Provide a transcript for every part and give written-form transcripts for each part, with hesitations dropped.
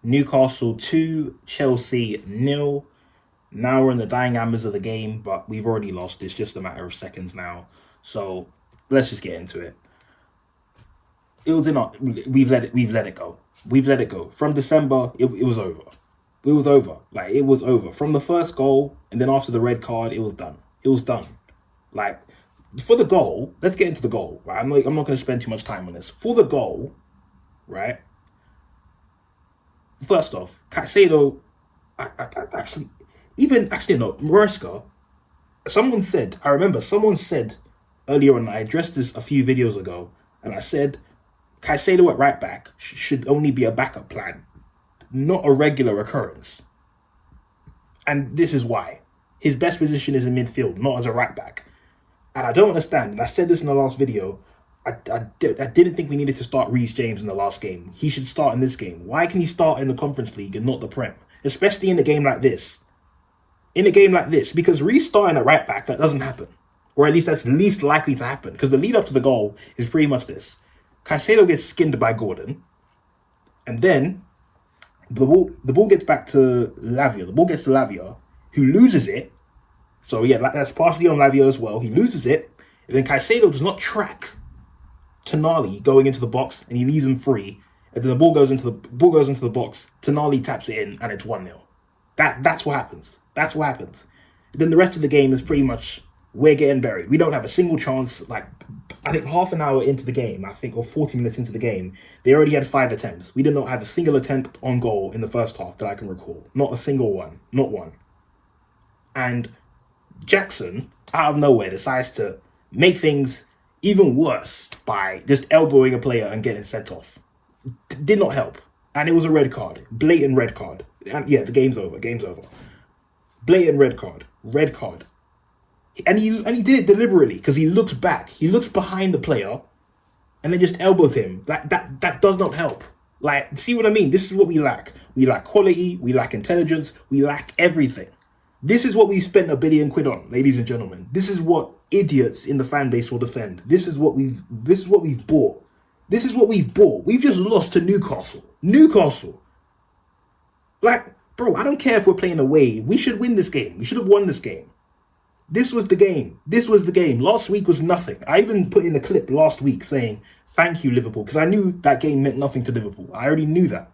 Newcastle 2, Chelsea 0. Now we're in the dying embers of the game, but we've already lost. It's just a matter of seconds now. So let's just get into it. It was in our, we've let it go. We've let it go. From December, it was over. It was over. Like, it was over. From the first goal, and then after the red card, it was done. It was done. Like, for the goal, let's get into the goal, right? I'm not going to spend too much time on this. For the goal, right? First off, Caicedo, Maresca, I remember someone said earlier on, I addressed this a few videos ago, and I said, Caicedo at right back should only be a backup plan, not a regular occurrence. And this is why. His best position is in midfield, not as a right back. And I don't understand, and I said this in the last video, I didn't think we needed to start Reece James in the last game. He should start in this game. Why can he start in the Conference League and not the Prem? Especially in a game like this. In a game like this. Because Reece starting at right back, that doesn't happen. Or at least that's least likely to happen. Because the lead up to the goal is pretty much this. Caicedo gets skinned by Gordon. And then the ball gets back to Lavia. The ball gets to Lavia, who loses it. So yeah, that's partially on Lavia as well. He loses it. And then Caicedo does not track Tonali going into the box, and he leaves him free. And then the ball goes into the box. Tonali taps it in, and it's 1-0. That's what happens. That's what happens. And then the rest of the game is pretty much we're getting buried. We don't have a single chance. Like, I think half an hour into the game, or 40 minutes into the game, they already had 5 attempts. We did not have a single attempt on goal in the first half that I can recall. Not a single one. Not one. And Jackson, out of nowhere, decides to make things even worse by just elbowing a player and getting sent off. Did not help. And it was a red card. Blatant red card. And yeah, the game's over. Blatant red card. Red card. And he did it deliberately because he looks back. He looks behind the player and then just elbows him. That does not help. Like, see what I mean? This is what we lack. We lack quality. We lack intelligence. We lack everything. This is what we spent £1 billion on, ladies and gentlemen. This is what idiots in the fan base will defend. This is what we've bought. This is what we've bought. We've just lost to Newcastle. Like, bro, I don't care if we're playing away. We should win this game. We should have won this game. This was the game. Last week was nothing. I even put in a clip last week saying, thank you, Liverpool, because I knew that game meant nothing to Liverpool. I already knew that.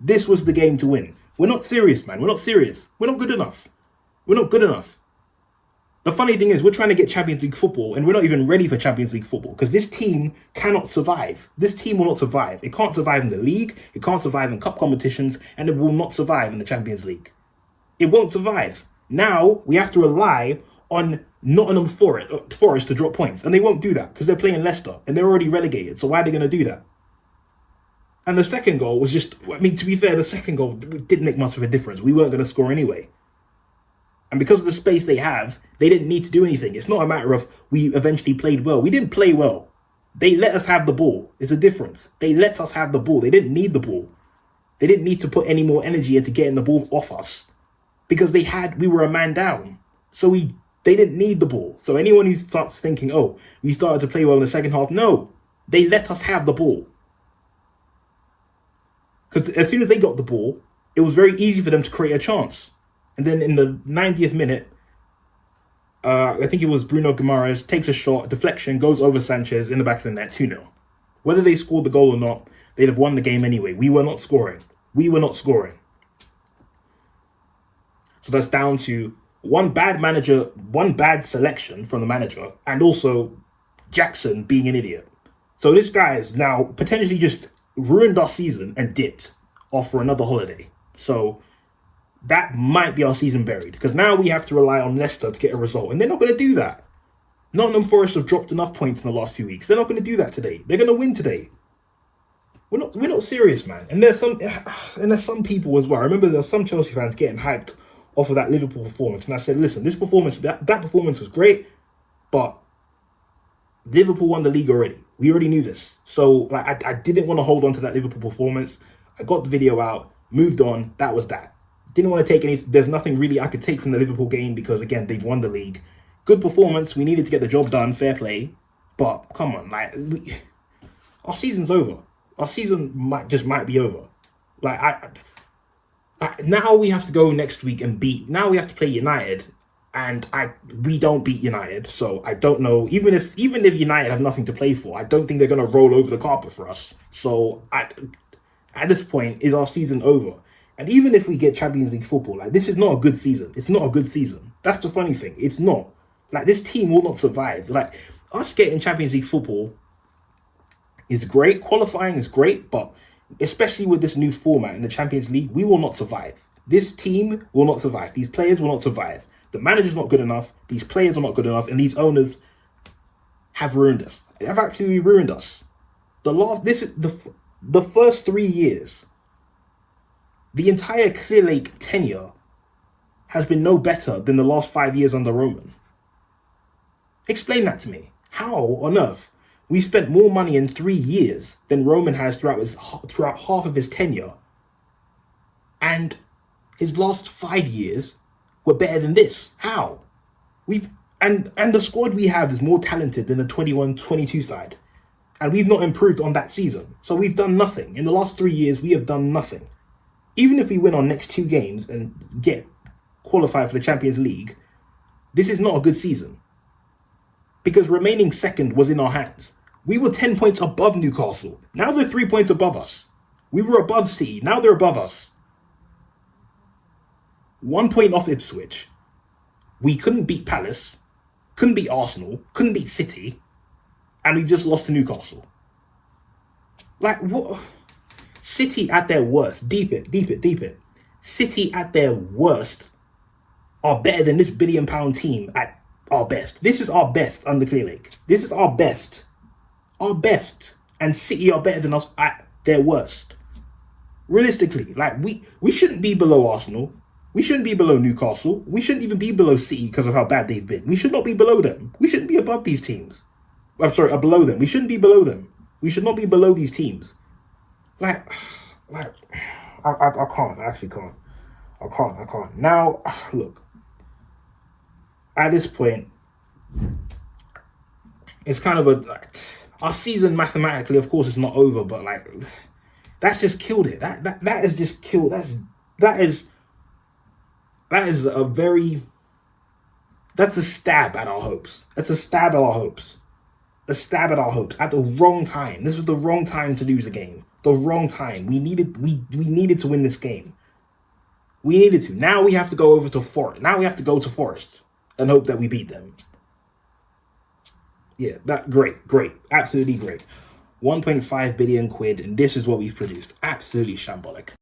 This was the game to win. We're not serious, man. We're not serious. We're not good enough. The funny thing is, we're trying to get Champions League football, and we're not even ready for Champions League football, because this team cannot survive. This team will not survive. It can't survive in the league, it can't survive in cup competitions, and it will not survive in the Champions League. It won't survive. Now, we have to rely on Nottingham Forest to drop points, and they won't do that, because they're playing Leicester, and they're already relegated, so why are they going to do that? And the second goal was just, to be fair, the second goal didn't make much of a difference. We weren't going to score anyway. And because of the space they have, they didn't need to do anything. It's not a matter of we eventually played well. We didn't play well. They let us have the ball. There's a difference. They let us have the ball. They didn't need the ball. They didn't need to put any more energy into getting the ball off us. Because we were a man down. So they didn't need the ball. So anyone who starts thinking, oh, we started to play well in the second half, no. They let us have the ball. Because as soon as they got the ball, it was very easy for them to create a chance. And then in the 90th minute, I think it was Bruno Guimaraes takes a shot, deflection, goes over Sanchez in the back of the net, 2-0. Whether they scored the goal or not, they'd have won the game anyway. We were not scoring. So that's down to one bad selection from the manager, and also Jackson being an idiot. So this guy has now potentially just ruined our season and dipped off for another holiday. So that might be our season buried, because now we have to rely on Leicester to get a result, and they're not going to do that. Nottingham Forest have dropped enough points in the last few weeks. They're not going to do that today. They're going to win today. We're not serious, man. And there's some people as well. I remember there's some Chelsea fans getting hyped off of that Liverpool performance, and I said, listen, that performance was great, but Liverpool won the league already. We already knew this. So I didn't want to hold on to that Liverpool performance. I got the video out, moved on. That was that. Didn't want to take any. There's nothing really I could take from the Liverpool game, because again, they've won the league. Good performance. We needed to get the job done. Fair play. But come on, our season's over. Our season might be over. Now we have to go next week and beat. Now we have to play United, and we don't beat United. So I don't know. Even if United have nothing to play for, I don't think they're gonna roll over the carpet for us. So at this point, is our season over? And even if we get Champions League football, like this is not a good season. It's not a good season. That's the funny thing. It's not. Like this team will not survive. Like us getting Champions League football is great. Qualifying is great, but especially with this new format in the Champions League, we will not survive. This team will not survive. These players will not survive. The manager's not good enough. These players are not good enough, and these owners have ruined us. They have absolutely ruined us. The first 3 years, the entire Clearlake tenure has been no better than the last 5 years under Roman. Explain that to me. How on earth we spent more money in 3 years than Roman has throughout half of his tenure, and his last 5 years were better than this? How? We've and the squad we have is more talented than the 21-22 side, and we've not improved on that season. So we've done nothing in the last 3 years. We have done nothing. Even if we win our next 2 games and get qualified for the Champions League, this is not a good season, because remaining second was in our hands. We were 10 points above Newcastle. Now they're 3 points above us. We were above City. Now they're above us. 1 point off Ipswich. We couldn't beat Palace, couldn't beat Arsenal, couldn't beat City, and we just lost to Newcastle. Like, what? City at their worst. Deep it. City at their worst are better than this £1 billion team at our best. This is our best under Clearlake. This is our best. Our best. And City are better than us at their worst. Realistically, like we shouldn't be below Arsenal. We shouldn't be below Newcastle. We shouldn't even be below City because of how bad they've been. We should not be below them. We shouldn't be above these teams. I'm sorry, below them. We shouldn't be below them. We should not be below these teams. I can't. I actually can't. I can't. Now, look. At this point, it's kind of our season mathematically, of course, it's not over, but like that's just killed it. That is just killed. That is that's a stab at our hopes. That's a stab at our hopes. A stab at our hopes at the wrong time. This was the wrong time to lose a game. The wrong time. We needed to win this game. We needed to. Now we have to go over to Forest. Now we have to go to Forest and hope that we beat them. Yeah, great, absolutely great. 1.5 billion quid, and this is what we've produced. Absolutely shambolic.